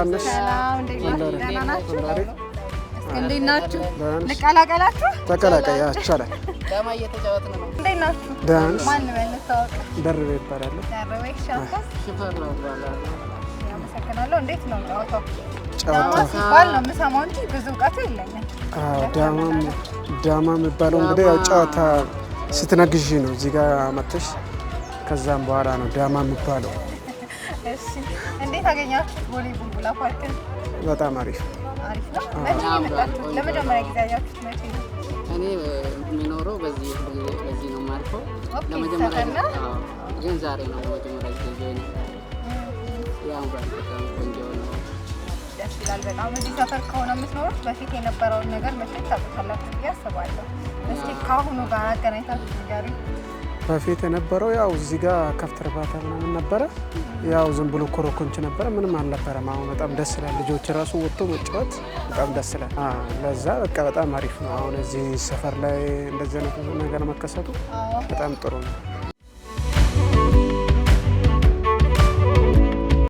ሰላም ነሽ? ሰላም ደህና ናችሁ? ልቀላቀላችሁ? ተቀላቀያ ይቻላል። ዳማ እየተጫወትን ነው። እንዴት ናችሁ? ዳንስ ማን በል ታውቅ? ደርቤ ይባላል። ደርቤ ሻንታስ? ሽፈር ነው ባላላ። አመሰግናለሁ። እንዴት ነው ጨዋታው? ጨዋታ ሲባል ነው የምሰማው እንጂ ብዙ እውቀቱ የለኝም። ዳማ የሚባለው እንግዲህ ያው ጨዋታ ስትነግዢ ነው እዚህ ጋር መጥተሽ ከዛም በኋላ ነው ዳማ የሚባለው። እሺ እንዴት አገኛችሁት ቦሌ ቡልቡላ ፓርክን? በጣም አሪፍ ነው። መቼ ነው የመጣችሁት? ለመጀመሪያ ጊዜ ያያችሁት መቼ ነው? እኔ የሚኖረው በዚህ ነው የማልፈው። ለመጀመሪያ ግን ዛሬ ነው ለመጀመሪያ ጊዜ ነው። ያው በጣም ቆንጆ ነው። ደስ ይላል በጣም። እዚህ ሰፈር ከሆነ የምትኖሩት በፊት የነበረውን ነገር መቼም ታውቃላችሁ ብዬ አስባለሁ። እስኪ ከአሁኑ ጋር አገናኝታችሁ ንገሩኝ። በፊት የነበረው ያው እዚህ ጋር ከብት እርባታ ምናምን ነበረ። ያው ዝም ብሎ ኮረኮንች ነበረ፣ ምንም አልነበረም። አሁን በጣም ደስ ይላል። ልጆች ራሱ ወጥቶ መጫወት በጣም ደስ ይላል። ለዛ በቃ በጣም አሪፍ ነው። አሁን እዚህ ሰፈር ላይ እንደዚህ አይነት ነገር መከሰቱ በጣም ጥሩ ነው።